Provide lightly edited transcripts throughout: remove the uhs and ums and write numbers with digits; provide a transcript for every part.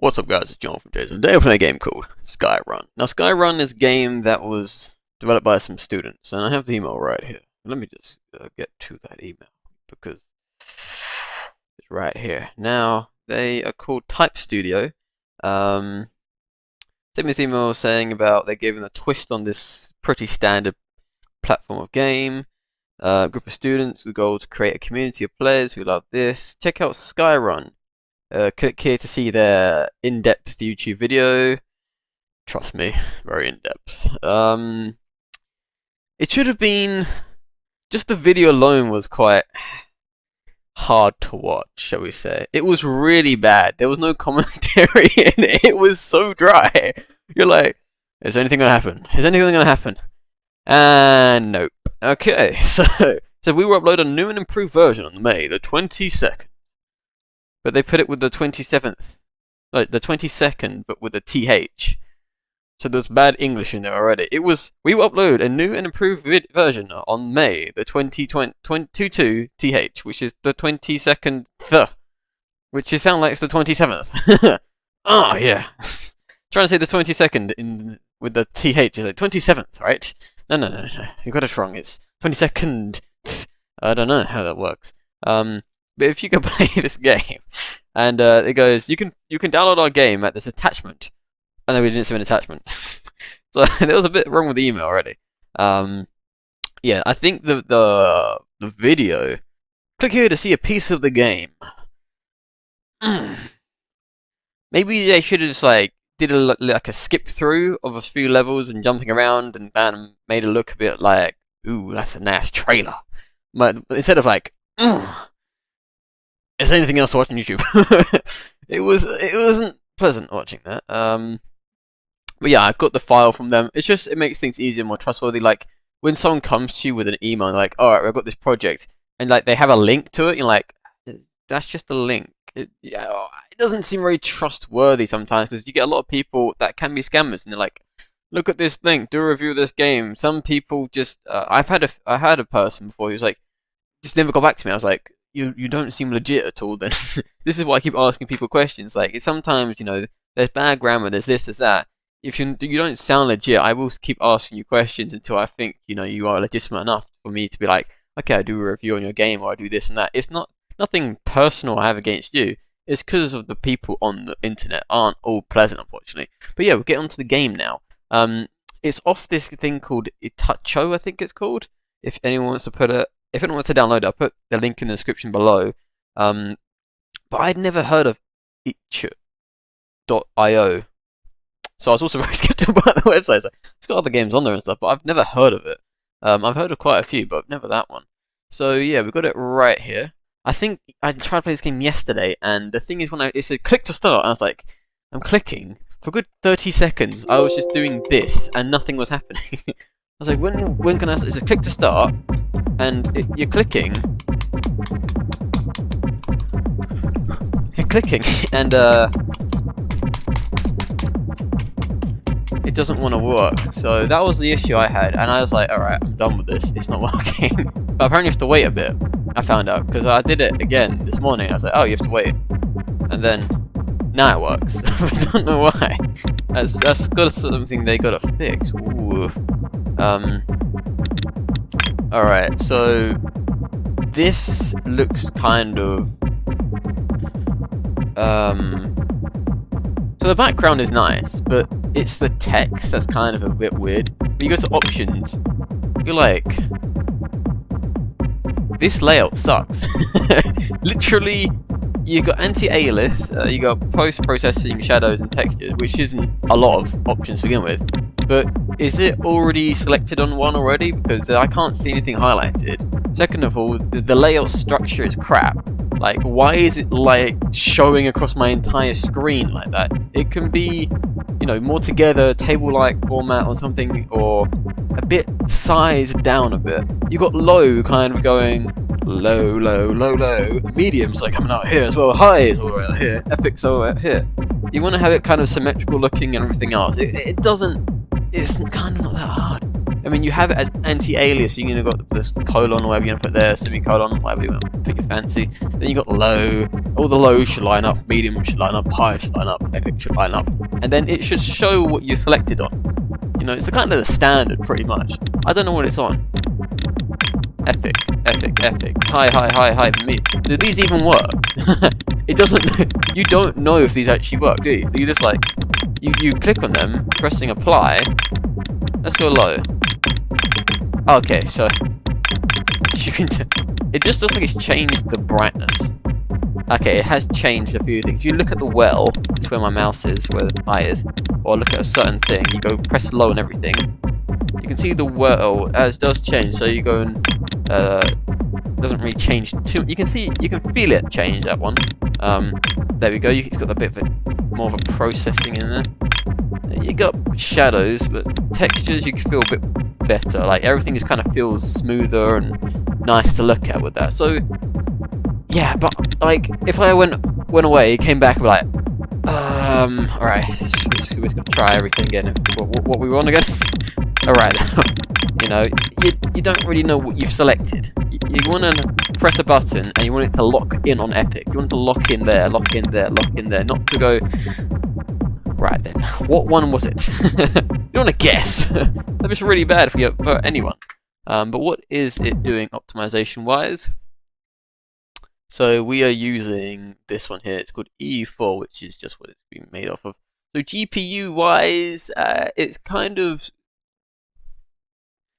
What's up guys, it's John from Jason. Today we're playing a game called Skyrun. Now Skyrun is a game that was developed by some students, and I have the email right here. Let me just get to that email, because it's right here. Now, they are called Type Studio. Sent me this email saying about they gave them a twist on this pretty standard platform of game. Group of students with the goal to create a community of players who love this. Check out Skyrun. Click here to see their in-depth YouTube video. Trust me, very in-depth. It should have been... just the video alone was quite hard to watch, shall we say. It was really bad. There was no commentary in it. It was so dry. You're like, is anything gonna happen? Is anything gonna happen? And nope. Okay, so we will upload a new and improved version on May the 22nd. But they put it with the 27th. Like, the 22nd, but with a TH. So there's bad English in there already. We will upload a new and improved version on May the 22 TH, which is the 22nd, which is sound like it's the 27th. Oh, yeah. Trying to say the 22nd with the TH is like 27th, right? No. You got it wrong. It's 22nd. I don't know how that works. But if you can play this game, and it goes, you can download our game at this attachment. And then we didn't see an attachment. So there was a bit wrong with the email already. Yeah, I think the video. Click here to see a piece of the game. Maybe they should have just did like a skip through of a few levels and jumping around and made it look a bit like, ooh, that's a nice trailer. But instead of like, is there anything else to watch on YouTube? It wasn't pleasant watching that. But yeah, I got the file from them. It makes things easier, more trustworthy. Like when someone comes to you with an email, like, all right, I've got this project, and like they have a link to it, you're like, that's just a link. It doesn't seem very trustworthy sometimes, because you get a lot of people that can be scammers, and they're like, look at this link, do a review of this game. Some people just, I had a person before who was like, just never got back to me. I was like, you don't seem legit at all then. This is why I keep asking people questions. Like, sometimes, there's bad grammar, there's this, there's that. If you don't sound legit, I will keep asking you questions until I think, you are legitimate enough for me to be like, okay, I do a review on your game, or I do this and that. It's nothing personal I have against you. It's because of the people on the internet aren't all pleasant, unfortunately. But yeah, we'll get onto the game now. It's off this thing called Itacho, I think it's called. If anyone wants to download it, I'll put the link in the description below. But I'd never heard of itch.io. So I was also very skeptical about the website. It's got other games on there and stuff, but I've never heard of it. I've heard of quite a few, but never that one. So yeah, we've got it right here. I think I tried to play this game yesterday, and the thing is, when it said click to start, I was like, I'm clicking. For a good 30 seconds, I was just doing this, and nothing was happening. I was like, when can I... It said click to start, and you're clicking. You're clicking, and it doesn't want to work. So that was the issue I had, and I was like, alright, I'm done with this. It's not working. But apparently you have to wait a bit. I found out, because I did it again this morning. I was like, oh, you have to wait. And then, now it works. I don't know why. That's got something they gotta fix. Ooh. Alright, so this looks kind of... So the background is nice, but it's the text that's kind of a bit weird. But you go to options, you're like... this layout sucks. Literally, you got anti-alias, you got post-processing shadows and textures, which isn't a lot of options to begin with. But is it already selected on one already? Because I can't see anything highlighted. Second of all, the layout structure is crap. Like, why is it like showing across my entire screen like that? It can be, more together, table-like format or something, or a bit sized down a bit. You got low kind of going low, low, low, low. Medium's like coming out here as well. High is all right here. Epic's all right here. You want to have it kind of symmetrical looking and everything else. It doesn't. It's kind of not that hard. I mean, you have it as anti-alias. You're gonna got this colon, or whatever you're gonna put there, semicolon, whatever you want to put your fancy. Then you got low. All the lows should line up. Medium should line up. High should line up. Epic should line up. And then it should show what you selected on. You know, it's the kind of the standard, pretty much. I don't know what it's on. Epic, epic, epic. High, high, high, high. Me. Do these even work? It doesn't. You don't know if these actually work, do you? You just like you click on them, pressing apply. Let's go low. Okay, so you can. It just looks like it's changed the brightness. Okay, it has changed a few things. You look at the well. It's where my mouse is, where the eye is. Or look at a certain thing. You go press low and everything. You can see the well as does change. So you go and doesn't really change too. You can feel it change, that one. There we go. It's got a bit of more of a processing in there. You got shadows, but textures you can feel a bit better. Like everything just kind of feels smoother and nice to look at with that. So yeah, but like if I went away, came back, and like, all right, we're just gonna try everything again. What we want again? All right. You know, you don't really know what you've selected. You want to press a button and you want it to lock in on Epic. You want it to lock in there, lock in there, lock in there. Not to go, right then, what one was it? You don't want to guess. That'd be really bad for anyone. But what is it doing optimization-wise? So we are using this one here. It's called EU4, which is just what it's been made off of. So GPU-wise, it's kind of...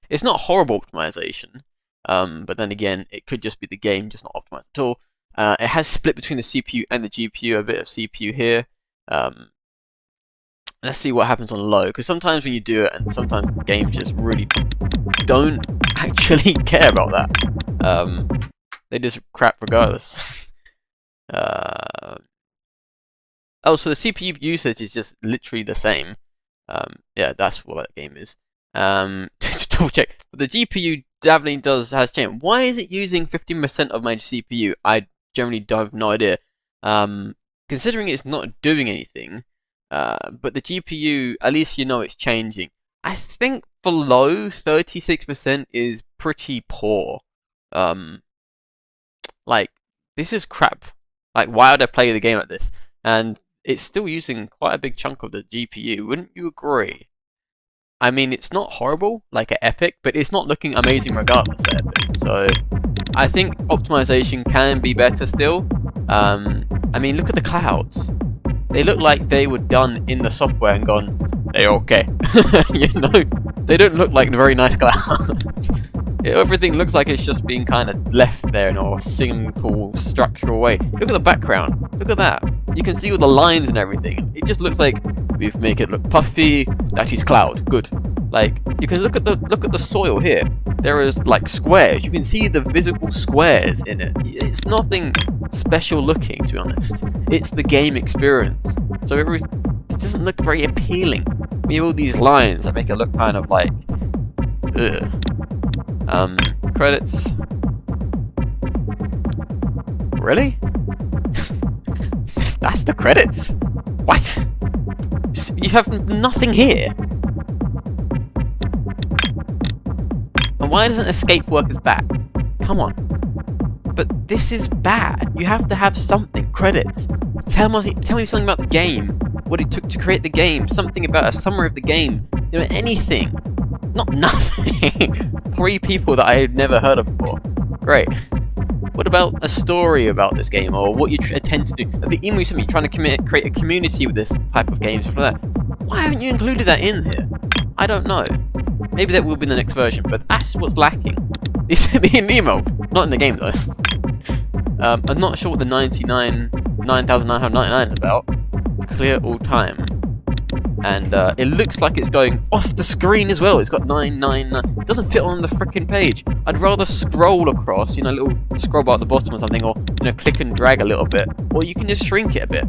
It's not horrible optimization, but then again, it could just be the game just not optimized at all. It has split between the CPU and the GPU, a bit of CPU here. Let's see what happens on low, because sometimes when you do it, and sometimes games just really don't actually care about that. They just crap regardless. Oh, so the CPU usage is just literally the same. Yeah, that's what that game is. To double check, but the GPU definitely has changed. Why is it using 15% of my CPU? I generally have no idea. Considering it's not doing anything, but the GPU, at least you know it's changing. I think for low, 36% is pretty poor. Like, this is crap. Like, why would I play the game like this? And it's still using quite a big chunk of the GPU, wouldn't you agree? I mean, it's not horrible, like at Epic, but it's not looking amazing regardless at Epic. So, I think optimization can be better still. I mean, look at the clouds. They look like they were done in the software and gone, they're okay. You know, they don't look like very nice clouds. Everything looks like it's just being kind of left there in a simple structural way. Look at the background. Look at that. You can see all the lines and everything. It just looks like we make it look puffy. That is cloud. Good. Like you can look at the soil here. There is like squares. You can see the visible squares in it. It's nothing special looking, to be honest. It's the game experience. So it doesn't look very appealing. We have all these lines that make it look kind of like, ugh. Credits. Really? That's the credits? What? You have nothing here. And why doesn't escape work as back? Come on. But this is bad. You have to have something. Credits. Tell me something about the game. What it took to create the game. Something about a summary of the game. You know, anything. Not nothing. 3 people that I had never heard of before. Great. What about a story about this game, or what you intend to do? Like the email you sent me, trying to create a community with this type of games, stuff like that. Why haven't you included that in here? I don't know. Maybe that will be in the next version, but that's what's lacking. They sent me an email, not in the game though. I'm not sure what the 9,999 is about. Clear all time. And it looks like it's going off the screen as well. It's got 999. It doesn't fit on the frickin' page. I'd rather scroll across, you know, a little scroll bar at the bottom or something, or, you know, click and drag a little bit. Or you can just shrink it a bit.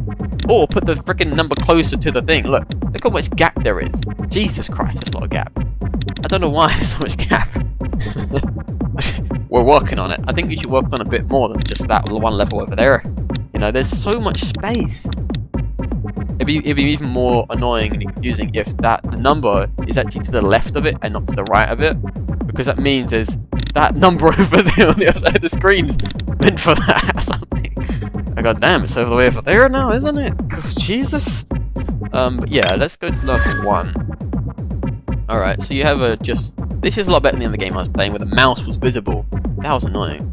Or put the frickin' number closer to the thing. Look how much gap there is. Jesus Christ, there's a lot of gap. I don't know why there's so much gap. We're working on it. I think you should work on a bit more than just that one level over there. You know, there's so much space. Maybe it'd be even more annoying and confusing if the number is actually to the left of it and not to the right of it, because that means there's that number over there on the other side of the screen's meant for that or something. Oh, god damn, it's over the way over there now, isn't it? Oh, Jesus. But yeah, let's go to level 1. Alright, so you have this is a lot better than the other game I was playing where the mouse was visible. That was annoying.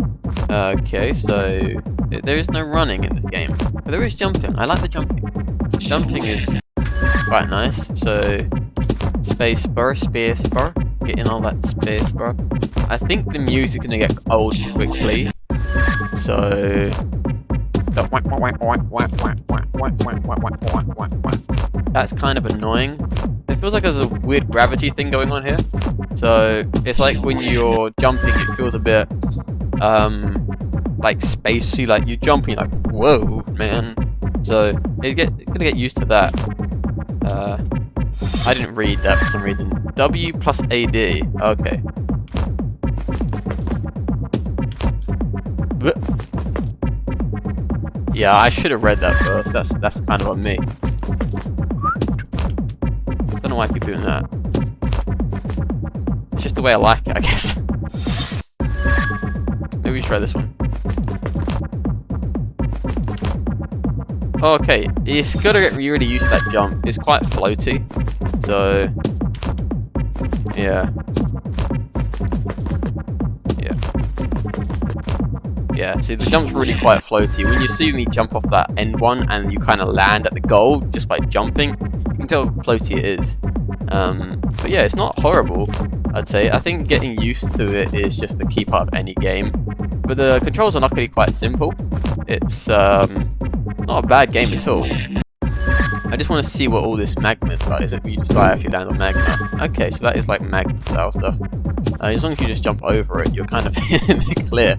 Okay, so there is no running in this game, but there is jumping. I like the jumping. Jumping is quite nice. So spacebar, getting all that spacebar. I think the music's gonna get old quickly, so that's kind of annoying. It feels like there's a weird gravity thing going on here. So it's like when you're jumping, it feels a bit like spacey, like you jump and you're like, whoa, man. So it's gonna get used to that. I didn't read that for some reason. W plus AD. Okay. Yeah, I should have read that first. That's kind of on me. Don't know why I keep doing that. It's just the way I like it, I guess. Maybe we try this one. Okay, it's gotta get really used to that jump. It's quite floaty, so yeah. Yeah, see the jump's really quite floaty. When you see me jump off that end one and you kind of land at the goal just by jumping, you can tell how floaty it is. But yeah, it's not horrible, I'd say. I think getting used to it is just the key part of any game. But the controls are luckily quite simple. It's not a bad game at all. I just want to see what all this magma is about. Is it you just die if you land on magma? Okay, so that is like magma style stuff. As long as you just jump over it, you're kind of in the clear.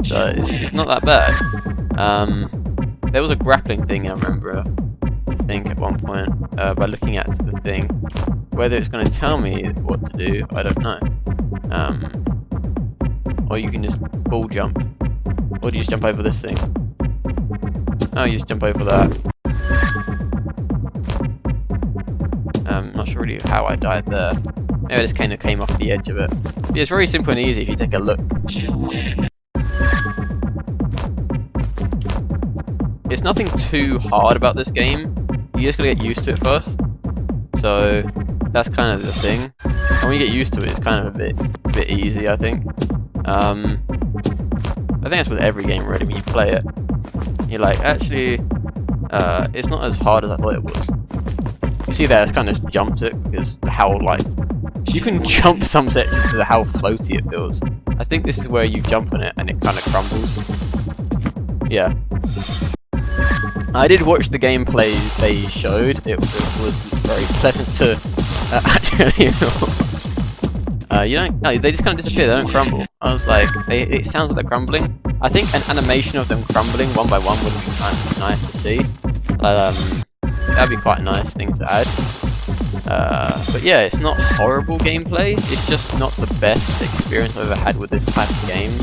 So it's not that bad. There was a grappling thing I remember, I think at one point, by looking at the thing. Whether it's going to tell me what to do, I don't know. Or you can just ball jump. Or do you just jump over this thing? Oh, you just jump over that. Not sure really how I died there. Maybe I just kind of came off the edge of it. But it's very simple and easy if you take a look. It's nothing too hard about this game. You just gotta get used to it first. So that's kind of the thing. And when you get used to it, it's kind of a bit easy, I think. I think that's with every game really. When you play it, you're like, actually, it's not as hard as I thought it was. You see there, it kind of jumped it because how like you can jump some sections to how floaty it feels. I think this is where you jump on it and it kind of crumbles. Yeah. I did watch the gameplay they showed. It was very pleasant to actually. They just kind of disappear. They don't crumble. I was like, it sounds like they're crumbling. I think an animation of them crumbling one by one would be kind of nice to see. That'd be quite a nice thing to add. But yeah, it's not horrible gameplay. It's just not the best experience I've ever had with this type of game.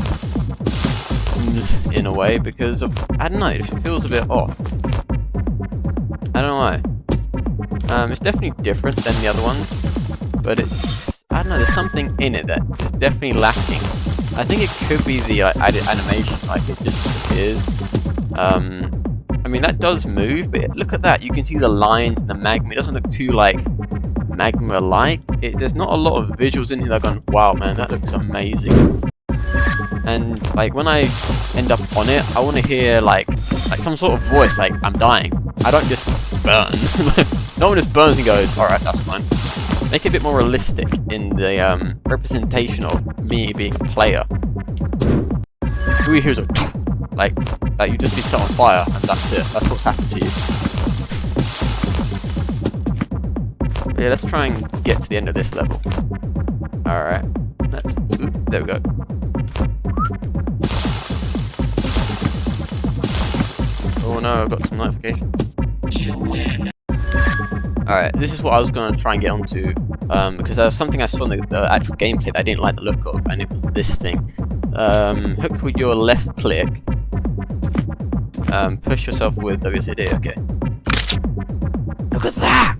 In a way, because of, I don't know, it feels a bit off. I don't know why. It's definitely different than the other ones, but it's, I don't know, there's something in it that is definitely lacking. I think it could be the added animation, like it just disappears. I mean, that does move, but look at that, you can see the lines and the magma. It doesn't look too like magma-like. There's not a lot of visuals in here that are going, wow man, that looks amazing. And like when I end up on it, I want to hear like some sort of voice, like I'm dying. I don't just burn. No one just burns and goes, all right, that's fine. Make it a bit more realistic in the representation of me being a player. All you hear is like you just be set on fire, and that's it. That's what's happened to you. But yeah, let's try and get to the end of this level. All right, there we go. Oh no, I've got some notification. Alright, this is what I was going to try and get onto, because there was something I saw in the actual gameplay that I didn't like the look of, and it was this thing. Hook with your left click. Push yourself with WSD, okay. Look at that!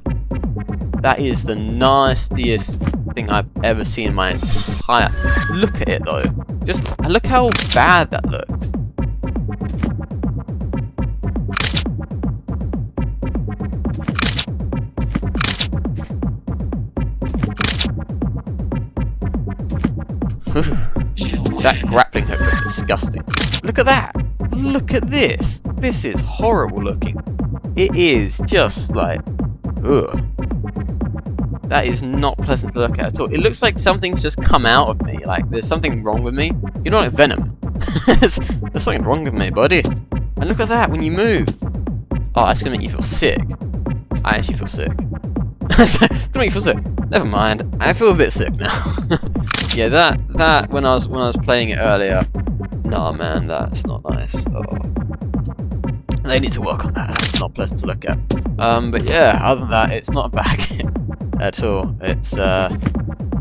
That is the nastiest thing I've ever seen in my entire... Look at it though. Just look how bad that looks. That grappling hook looks disgusting. Look at that! Look at this! This is horrible looking. It is just like... Ugh. That is not pleasant to look at all. It looks like something's just come out of me. Like, there's something wrong with me. You're not like Venom. there's something wrong with me, buddy. And look at that when you move. Oh, that's gonna make you feel sick. I actually feel sick. It's gonna make you feel sick. Never mind. I feel a bit sick now. Yeah, that when I was playing it earlier. Nah, man, that's not nice. Oh. They need to work on that. That's not pleasant to look at. But yeah, other than that, it's not a bad game at all. It's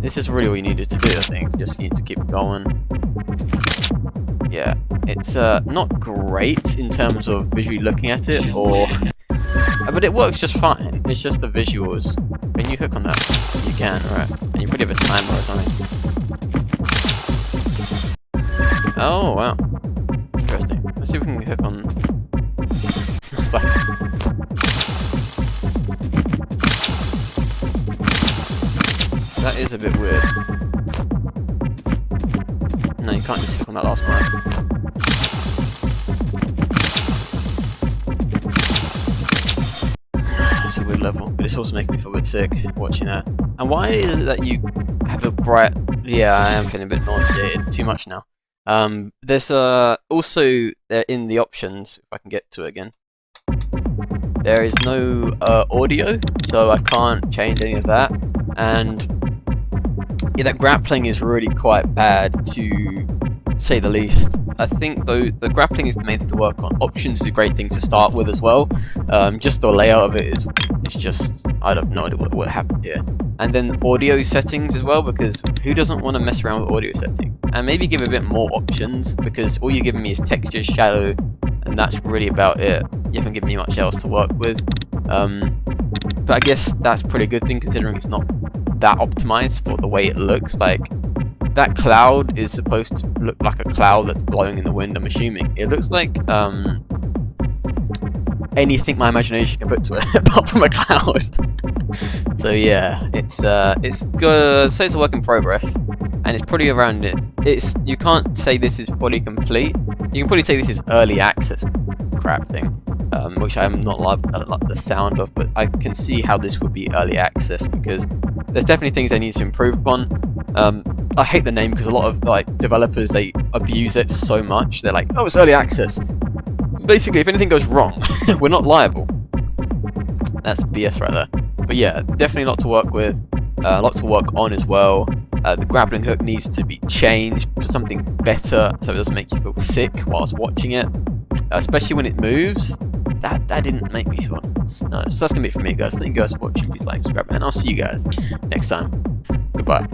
this is really all you needed to do. I think just need to keep going. Yeah, it's not great in terms of visually looking at it, or but it works just fine. It's just the visuals. Can you hook on that? You can, right? And you probably have a timer or something. Oh wow, interesting. Let's see if we can hook on. It's like... That is a bit weird. No, you can't just hook on that last one. It's a weird level, but it's also making me feel a bit sick watching that. And why is it that you have a bright... Yeah, I am feeling a bit nauseated. Too much now. There's also in the options, if I can get to it again, there is no audio, so I can't change any of that. And yeah, that grappling is really quite bad, to say the least. I think though the grappling is the main thing to work on. Options is a great thing to start with as well. Just the layout of it is just, I have no idea what happened here. And then audio settings as well, because who doesn't want to mess around with audio settings? And maybe give a bit more options, because all you're giving me is texture, shadow, and that's really about it. You haven't given me much else to work with. But I guess that's a pretty good thing, considering it's not that optimized for the way it looks. Like, that cloud is supposed to look like a cloud that's blowing in the wind, I'm assuming. It looks like anything my imagination can put to it apart from a cloud. So yeah, it's good. So it's a work in progress, and it's pretty around it. You can't say this is fully complete. You can probably say this is early access crap thing, which I'm not like the sound of, but I can see how this would be early access, because there's definitely things they need to improve upon. I hate the name because a lot of like developers, they abuse it so much. They're like, oh, it's early access. Basically, if anything goes wrong, we're not liable. That's BS right there. But yeah, definitely a lot to work with, a lot to work on as well. The grappling hook needs to be changed for something better, so it doesn't make you feel sick whilst watching it, especially when it moves. That didn't make me feel nice. No, so that's gonna be it for me, guys. Thank you guys for watching. Please like, subscribe, and I'll see you guys next time. Goodbye.